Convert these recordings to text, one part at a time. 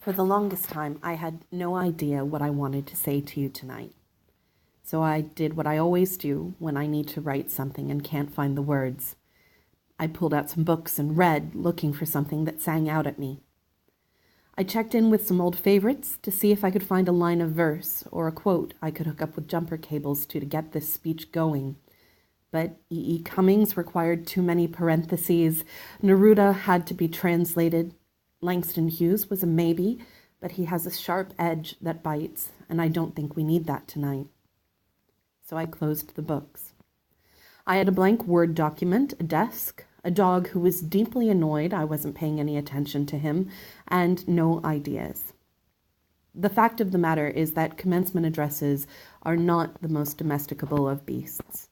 For the longest time, I had no idea what I wanted to say to you tonight. So I did what I always do when I need to write something and can't find the words. I pulled out some books and read, looking for something that sang out at me. I checked in with some old favorites to see if I could find a line of verse or a quote I could hook up with jumper cables to get this speech going. But E.E. Cummings required too many parentheses. Neruda had to be translated. Langston Hughes was a maybe, but he has a sharp edge that bites, and I don't think we need that tonight. So I closed the books. I had a blank Word document, a desk, a dog who was deeply annoyed I wasn't paying any attention to him, and no ideas. The fact of the matter is that commencement addresses are not the most domesticable of beasts.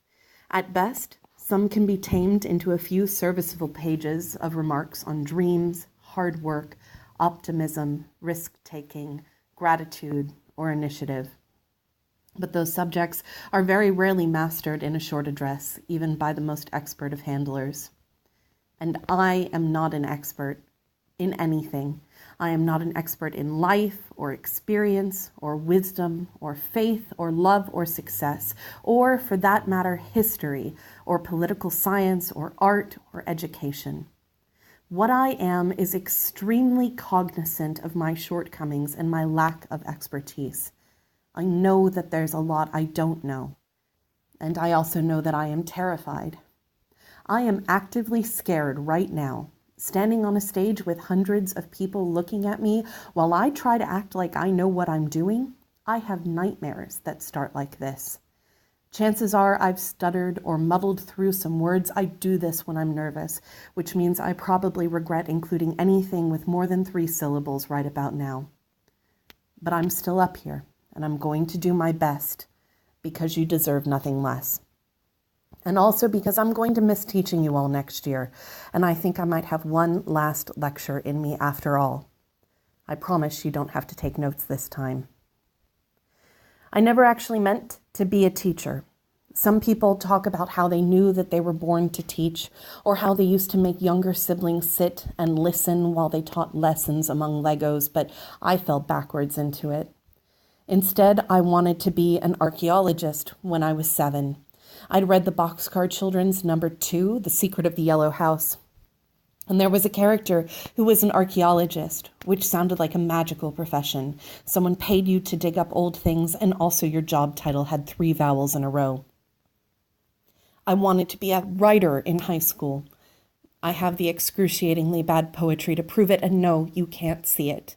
At best, some can be tamed into a few serviceable pages of remarks on dreams, hard work, optimism, risk-taking, gratitude, or initiative. But those subjects are very rarely mastered in a short address, even by the most expert of handlers. And I am not an expert in anything. I am not an expert in life or experience or wisdom or faith or love or success, or for that matter, history or political science or art or education. What I am is extremely cognizant of my shortcomings and my lack of expertise. I know that there's a lot I don't know, and I also know that I am terrified. I am actively scared right now, standing on a stage with hundreds of people looking at me while I try to act like I know what I'm doing. I have nightmares that start like this. Chances are I've stuttered or muddled through some words. I do this when I'm nervous, which means I probably regret including anything with more than 3 syllables right about now. But I'm still up here, and I'm going to do my best because you deserve nothing less. And also because I'm going to miss teaching you all next year, and I think I might have one last lecture in me after all. I promise you don't have to take notes this time. I never actually meant to be a teacher. Some people talk about how they knew that they were born to teach, or how they used to make younger siblings sit and listen while they taught lessons among Legos, but I fell backwards into it. Instead, I wanted to be an archaeologist when I was 7. I'd read the Boxcar Children's number 2, The Secret of the Yellow House. And there was a character who was an archaeologist, which sounded like a magical profession. Someone paid you to dig up old things, and also your job title had 3 vowels in a row. I wanted to be a writer in high school. I have the excruciatingly bad poetry to prove it, and no, you can't see it.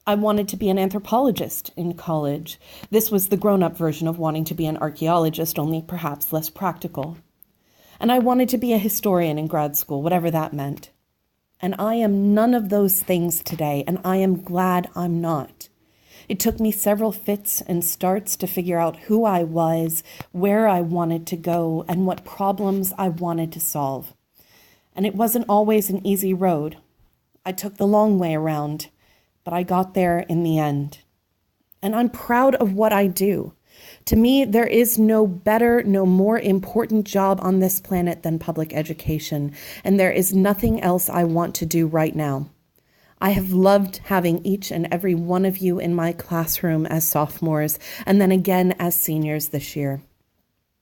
I wanted to be an anthropologist in college. This was the grown-up version of wanting to be an archaeologist, only perhaps less practical. And I wanted to be a historian in grad school, whatever that meant. And I am none of those things today, and I am glad I'm not. It took me several fits and starts to figure out who I was, where I wanted to go, and what problems I wanted to solve. And it wasn't always an easy road. I took the long way around, but I got there in the end. And I'm proud of what I do. To me, there is no better, no more important job on this planet than public education, and there is nothing else I want to do right now. I have loved having each and every one of you in my classroom as sophomores, and then again as seniors this year.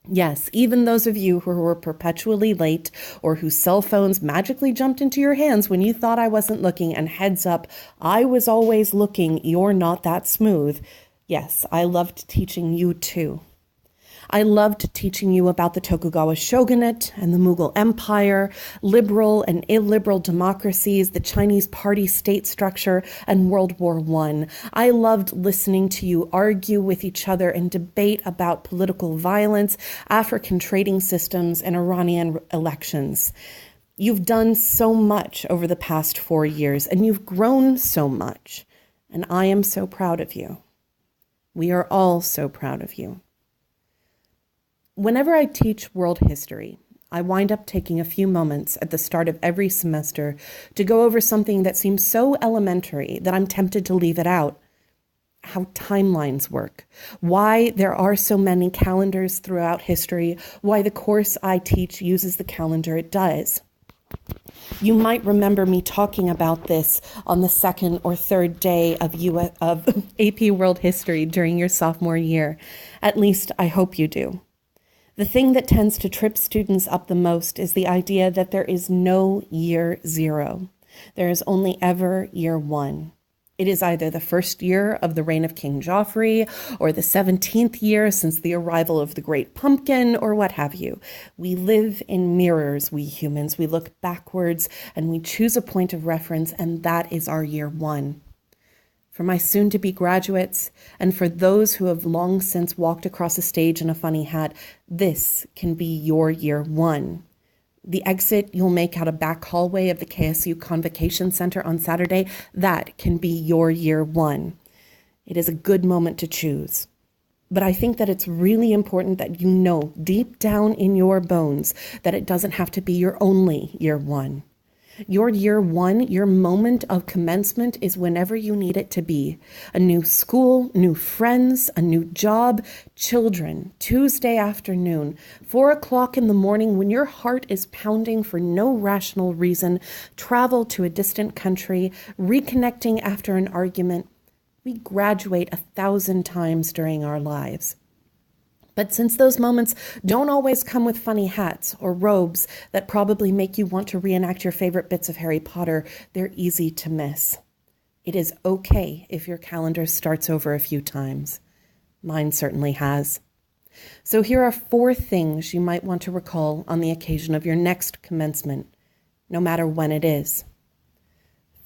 Yes, even those of you who were perpetually late or whose cell phones magically jumped into your hands when you thought I wasn't looking, and heads up, I was always looking, you're not that smooth. Yes, I loved teaching you too. I loved teaching you about the Tokugawa shogunate and the Mughal Empire, liberal and illiberal democracies, the Chinese party state structure, and World War I. I loved listening to you argue with each other and debate about political violence, African trading systems, and Iranian elections. You've done so much over the past 4 years, and you've grown so much, and I am so proud of you. We are all so proud of you. Whenever I teach world history, I wind up taking a few moments at the start of every semester to go over something that seems so elementary that I'm tempted to leave it out. How timelines work, why there are so many calendars throughout history, why the course I teach uses the calendar it does. You might remember me talking about this on the second or third day of AP World History during your sophomore year. At least I hope you do. The thing that tends to trip students up the most is the idea that there is no year zero. There is only ever year one. It is either the first year of the reign of King Joffrey, or the 17th year since the arrival of the Great Pumpkin, or what have you. We live in mirrors, we humans. We look backwards and we choose a point of reference, and that is our year one. For my soon-to-be graduates, and for those who have long since walked across a stage in a funny hat, this can be your year one. The exit you'll make out a back hallway of the KSU Convocation Center on Saturday, that can be your year one. It is a good moment to choose. But I think that it's really important that you know deep down in your bones that it doesn't have to be your only year one. Your year one, your moment of commencement is whenever you need it to be. A new school, new friends, a new job, children, Tuesday afternoon, 4 o'clock in the morning when your heart is pounding for no rational reason, travel to a distant country, reconnecting after an argument. We graduate 1,000 times during our lives. But since those moments don't always come with funny hats or robes that probably make you want to reenact your favorite bits of Harry Potter, they're easy to miss. It is okay if your calendar starts over a few times. Mine certainly has. So here are 4 things you might want to recall on the occasion of your next commencement, no matter when it is.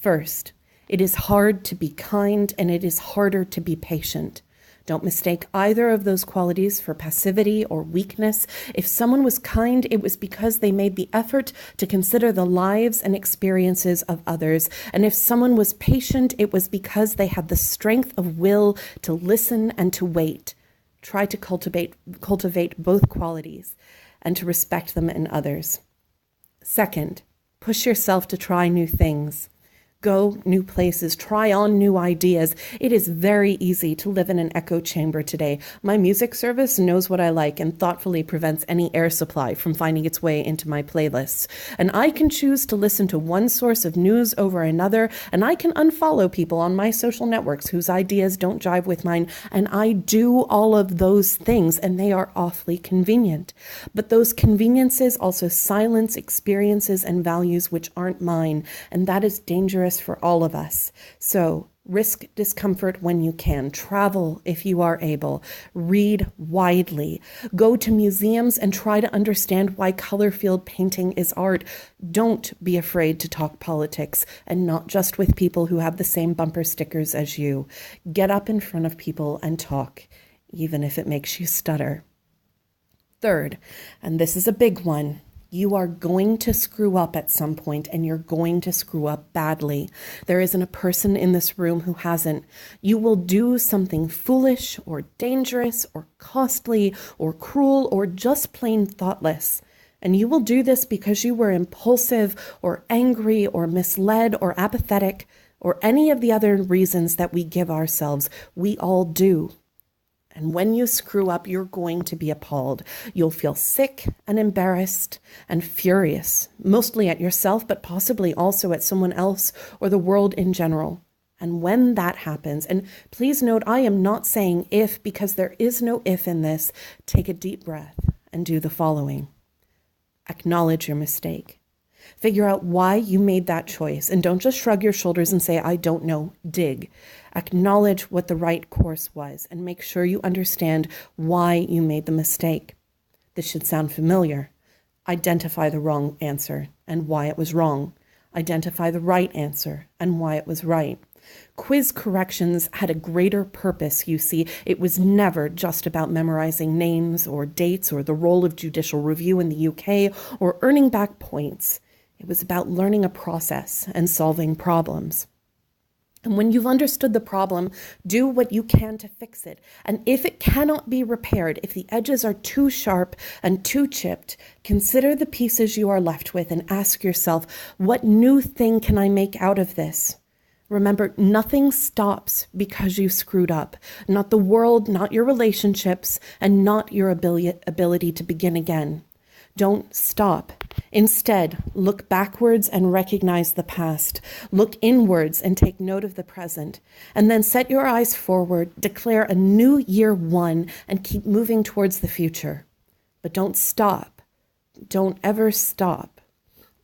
First, it is hard to be kind and it is harder to be patient. Don't mistake either of those qualities for passivity or weakness. If someone was kind, it was because they made the effort to consider the lives and experiences of others. And if someone was patient, it was because they had the strength of will to listen and to wait. Try to cultivate both qualities and to respect them in others. Second, push yourself to try new things. Go new places, try on new ideas. It is very easy to live in an echo chamber today. My music service knows what I like and thoughtfully prevents any air supply from finding its way into my playlists. And I can choose to listen to one source of news over another, and I can unfollow people on my social networks whose ideas don't jive with mine, and I do all of those things, and they are awfully convenient. But those conveniences also silence experiences and values which aren't mine, and that is dangerous for all of us. So risk discomfort when you can. Travel if you are able. Read widely. Go to museums and try to understand why color-filled painting is art. Don't be afraid to talk politics, and not just with people who have the same bumper stickers as you. Get up in front of people and talk, even if it makes you stutter. Third, and this is a big one, you are going to screw up at some point, and you're going to screw up badly. There isn't a person in this room who hasn't. You will do something foolish or dangerous or costly or cruel or just plain thoughtless. And you will do this because you were impulsive or angry or misled or apathetic or any of the other reasons that we give ourselves. We all do. And when you screw up, you're going to be appalled. You'll feel sick and embarrassed and furious, mostly at yourself, but possibly also at someone else or the world in general. And when that happens, and please note, I am not saying if, because there is no if in this, take a deep breath and do the following. Acknowledge your mistake. Figure out why you made that choice, and don't just shrug your shoulders and say, I don't know, dig. Acknowledge what the right course was and make sure you understand why you made the mistake. This should sound familiar. Identify the wrong answer and why it was wrong. Identify the right answer and why it was right. Quiz corrections had a greater purpose, you see. It was never just about memorizing names or dates or the role of judicial review in the UK or earning back points. It was about learning a process and solving problems. And when you've understood the problem, do what you can to fix it. And if it cannot be repaired, if the edges are too sharp and too chipped, consider the pieces you are left with and ask yourself, what new thing can I make out of this? Remember, nothing stops because you screwed up. Not the world, not your relationships, and not your ability to begin again. Don't stop Instead, look backwards and recognize the past. Look inwards and take note of the present. And then set your eyes forward, declare a new year one, and keep moving towards the future. But don't stop. Don't ever stop.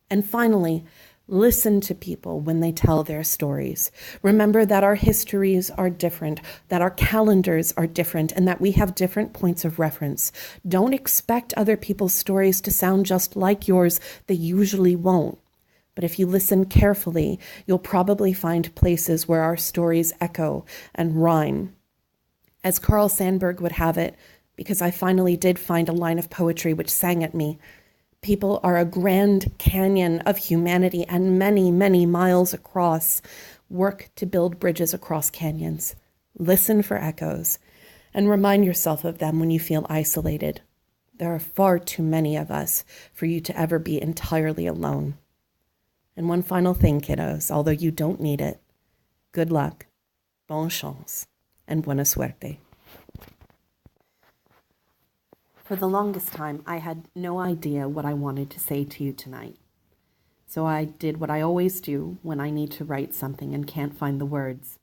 And finally, listen to people when they tell their stories. Remember that our histories are different, that our calendars are different, and that we have different points of reference. Don't expect other people's stories to sound just like yours. They usually won't. But if you listen carefully, you'll probably find places where our stories echo and rhyme. As Carl Sandburg would have it, because I finally did find a line of poetry which sang at me, people are a grand canyon of humanity and many, many miles across. Work to build bridges across canyons. Listen for echoes and remind yourself of them when you feel isolated. There are far too many of us for you to ever be entirely alone. And one final thing, kiddos, although you don't need it, good luck, bonne chance, and buena suerte. For the longest time, I had no idea what I wanted to say to you tonight. So I did what I always do when I need to write something and can't find the words.